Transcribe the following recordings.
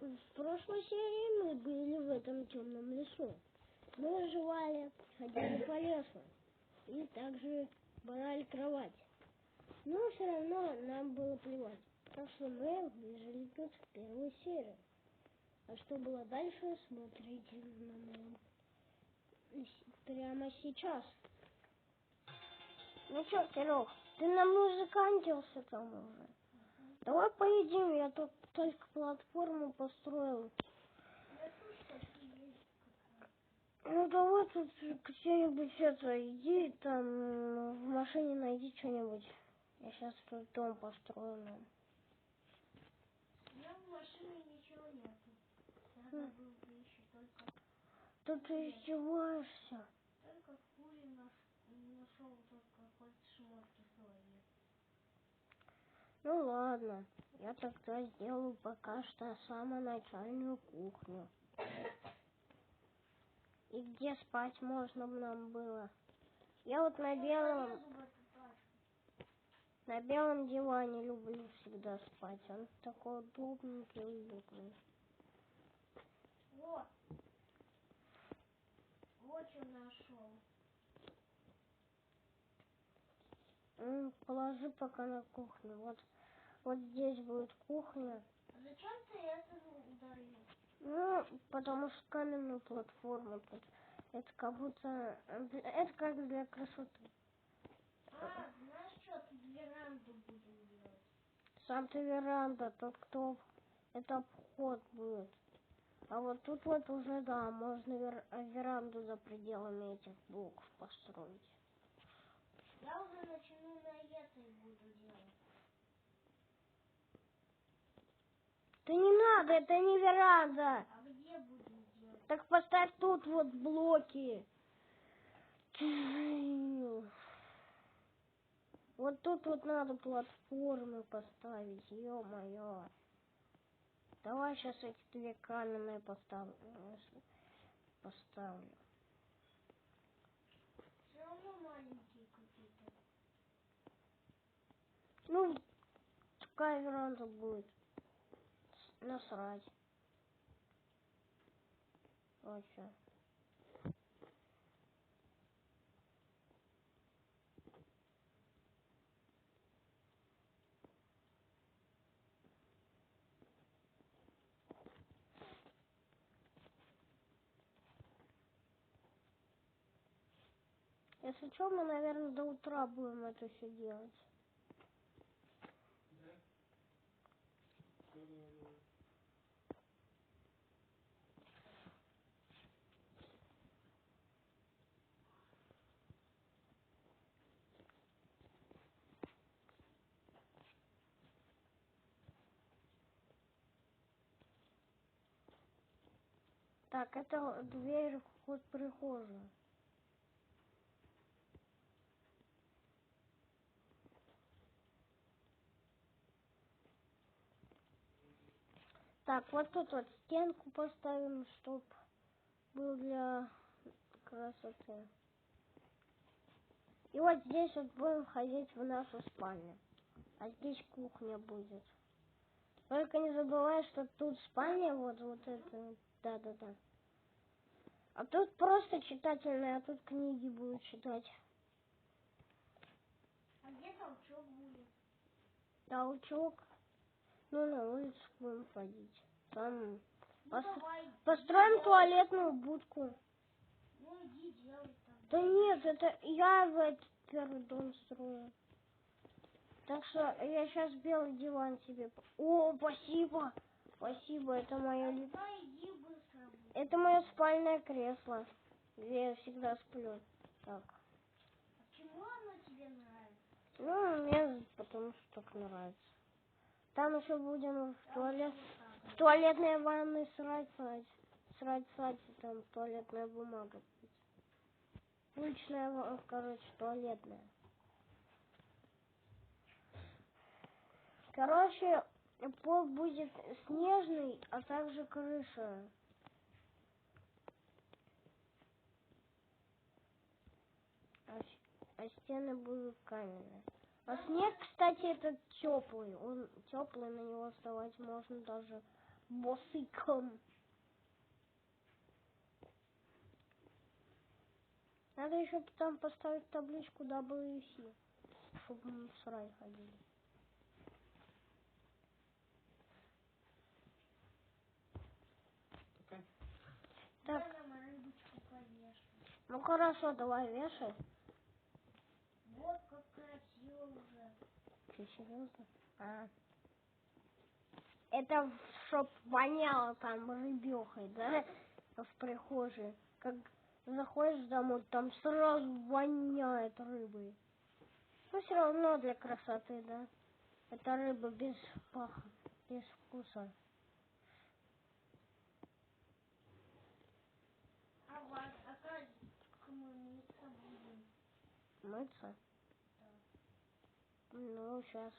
В прошлой серии мы были в этом темном лесу. Мы выживали, ходили по лесу и также брали кровать. Но все равно нам было плевать, потому что мы выжили тут в первую серию. А что было дальше, смотрите прямо сейчас. Ну что, Серег, ты на музыкантился там уже? Давай поедим, я тут только платформу построил. Ну давай тут где-нибудь это, иди там в машине найди что-нибудь. Я сейчас тут дом построю нам. У меня в машине ничего нету. Надо было бы еще только... Тут ты издеваешься. Только хуй нашел, только хоть шмотки свои. Ну ладно, я тогда сделаю пока что самую начальную кухню. И где спать можно нам было? Я вот на белом диване люблю всегда спать. Он такой удобненький, уютный. Вот что нашел. Положи пока на кухню. Вот здесь будет кухня. А зачем ты это удалил? Ну, потому что каменную платформу тут. Это как будто... Это как для красоты. Знаешь что, тут веранду будем делать. Сам ты веранда, тот кто... Это вход будет. А вот тут вот уже, да, можно веранду за пределами этих блоков построить. Я уже начну на этой буду делать. Да не надо, это не веранда. А где будем делать? Так поставь тут вот блоки. Вот тут вот надо платформы поставить, ё-моё. Давай сейчас эти две каменные поставлю. Все равно маленькие какие-то. Ну, такая веранда будет. Насрать. Вот что. Если что, мы, наверное, до утра будем это все делать. Так, это дверь вход в прихожую. Так, вот тут вот стенку поставим, чтоб был для красоты. И вот здесь вот будем ходить в нашу спальню. А здесь кухня будет. Только не забывай, что тут спальня, вот это. Да. А тут просто читательная, а тут книги будут читать. А где толчок будет? Толчок. Ну, на улицу будем ходить. Там Давай. построим туалетную будку. Ну иди делай там. Да нет, это я в этот первый дом строю. Так что я сейчас белый диван себе... О, спасибо! Спасибо, это мое... Иди быстро. Это мое спальное кресло, где я всегда сплю. Так. А почему оно тебе нравится? Ну, мне потому что так нравится. Там еще будем в туалетной ванной срать, и там туалетная бумага. Ручная, короче, туалетная. Короче, пол будет снежный, а также крыша. А стены будут каменные. А снег, кстати, этот теплый. Он теплый, на него вставать можно даже Боссиком. Надо еще там поставить табличку WC, чтобы мы в сарай ходили. Так. Так. Я на рыбочку повешу. Ну хорошо, давай вешай. Вот как красиво уже. Ты серьезно? А. Это чтоб воняло там рыбехой, да? В прихожей. Как заходишь домой, там сразу воняет рыбой. Ну все равно для красоты, да? Это рыба без паха, без вкуса. А вас, как мы мыться будем? Мыться? Да. Ну, сейчас.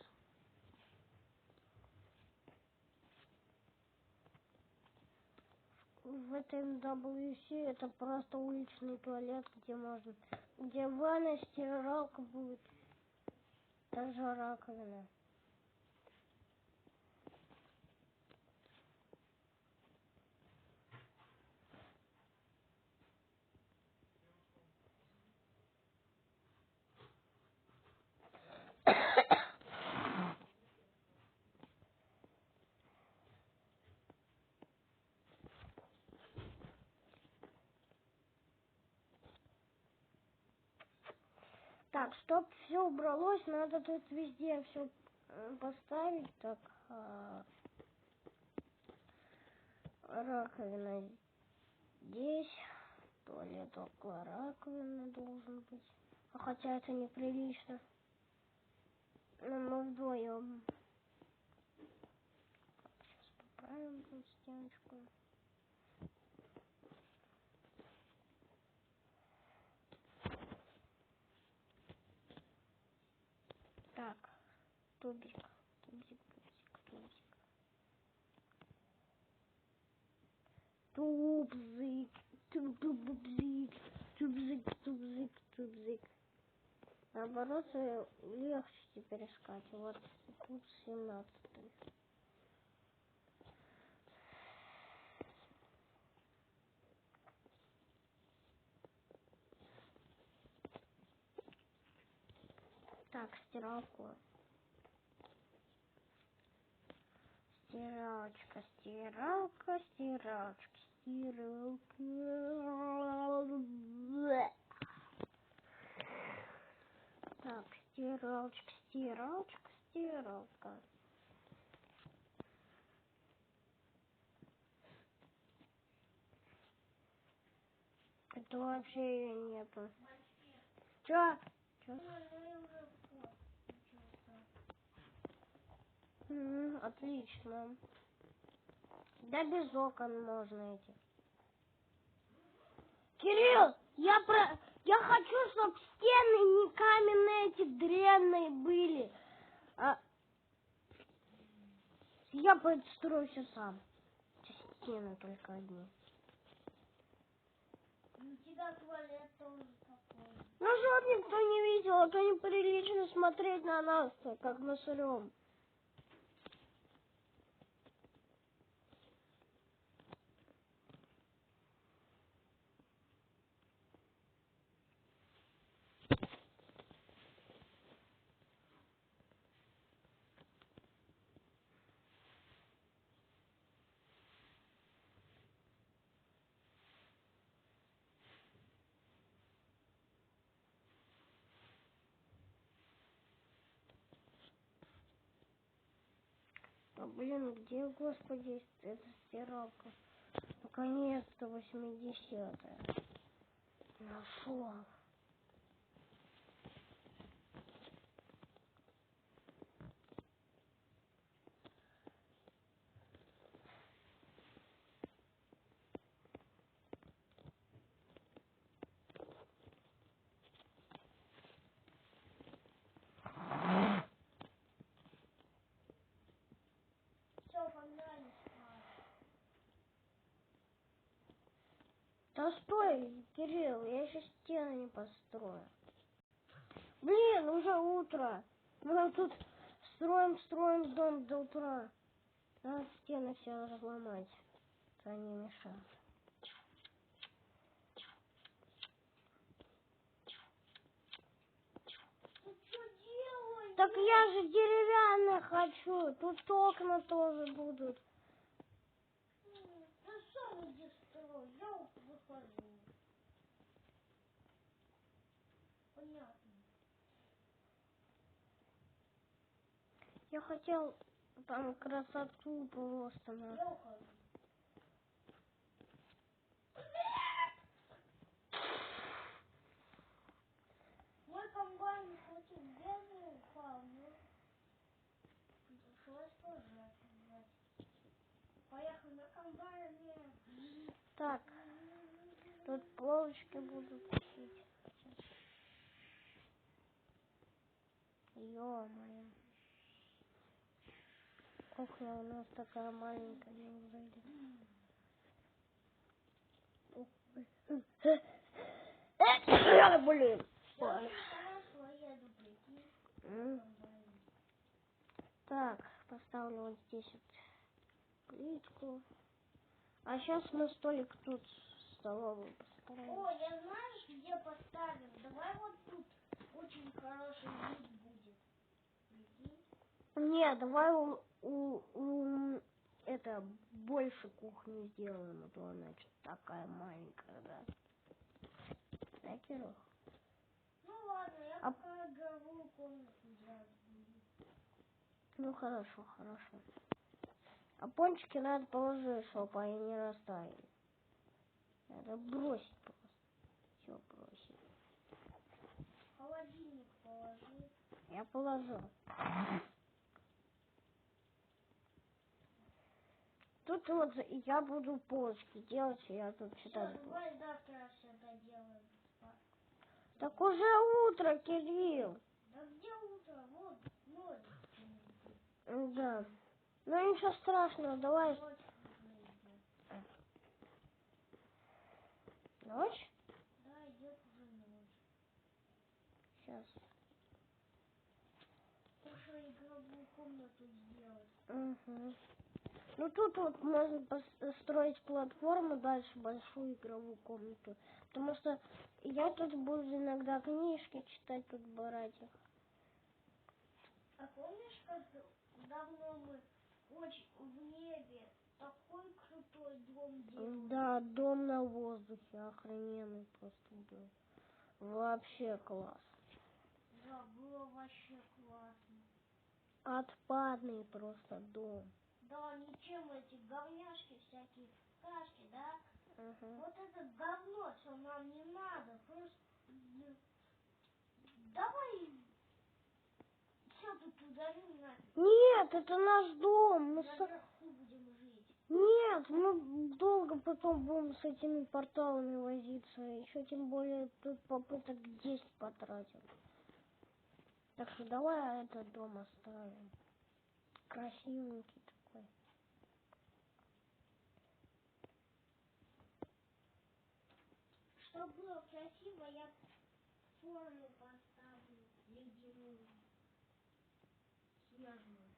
В этом WC это просто уличный туалет, где можно, где ванна, стиралка будет, даже раковина. Так, чтоб все убралось, надо тут везде все поставить. Так, раковина здесь, туалет около раковины должен быть. А хотя это неприлично. Но мы вдвоем. Сейчас поправим тут стеночку. Так, тубик, тубик, тубик, тубик. Тубзик, тубзик, тубзик, тубзик, тубзик. Наоборот, легче теперь искать. Вот тут 17. Так, стиралку. Стиралочка, стиралка, стиралочка, стиралка. Так, стиралочка, стиралочка, стиралка. Это вообще ее нету. Чё? Чё? Отлично. Да без окон можно идти. Кирилл, я хочу, чтобы стены не каменные эти дрянные были. А я построю все сам. Стены только одни. У тебя туалет тоже такой. Ну, чтоб никто не видел, а то неприлично смотреть на нас, как мы сырем. А, блин, где, господи, эта стиралка? Наконец-то 80-я. Нашел. Все, погнали спать. Да стой, Кирилл, я еще стены не построю. Блин, уже утро. Мы тут строим дом до утра. Надо стены все разломать, что они мешают. Ты что делаешь? Так я же деревянный хочу. Тут окна тоже будут. Да сам иди строй, я выхожу. Понятно. Я хотел там красоту просто. Я ухожу. Мой комбайн хоть и бедный упал, но пришлось тоже отвязать. Поехал на комбайне. Так, тут полочки будут висеть. Ё-моё. Окна у нас такая маленькая, неужели? Блин. Я сама поеду, прикинь. Комбайн. Так, поставлю вот здесь вот плитку. А сейчас мы столик тут в столовую поставим. О, я знаешь, где поставим? Давай вот тут очень хороший вид будет. Прикинь? Не, давай это больше кухни сделаем, а то она что-то такая маленькая, да. Да, Кирилл? Ну ладно, я А- пока игровую комнату делать буду. Ну хорошо, хорошо. А пончики надо положить, чтобы они не растаяли. Надо бросить просто. Все бросить. Холодильник положи. Я положил. Тут вот я буду полочки делать, и я тут Все, читать буду. давай завтра все доделаем. Так уже утро, Кирилл. Да где утро? Вот ночь. Да. Ну ничего страшного, давай. Ночь уже идет. Ночь? Да, идет уже ночь. Сейчас. Пошла игровую комнату сделать. Угу. Ну тут вот можно построить платформу, дальше большую игровую комнату. Потому что я тут буду иногда книжки читать, тут брать их. А помнишь, как давно мы очень в небе такой крутой дом делали? Да, дом на воздухе охрененный просто был. Вообще класс. Да, было вообще классно. Отпадный просто дом. Да, ничем эти говняшки всякие, кашки, да? Угу. Вот это говно, что нам не надо. Просто давай все тут удалим нафиг. Нет, это наш дом. Мы Наверху будем жить. Нет, мы долго потом будем с этими порталами возиться. Еще тем более тут попыток 10 потратил. Так что давай этот дом оставим. Красивенький такой. Чтобы было красиво, я форму поставлю ледяную. Снежную.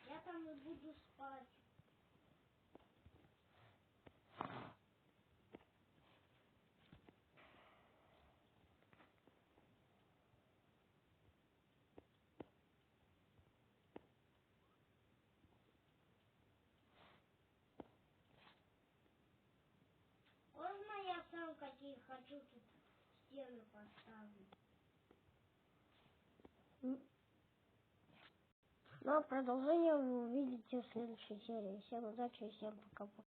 Я там и буду спать. Можно я сам какие хочу тут стены поставлю? Ну а продолжение вы увидите в следующей серии. Всем удачи и всем пока-пока.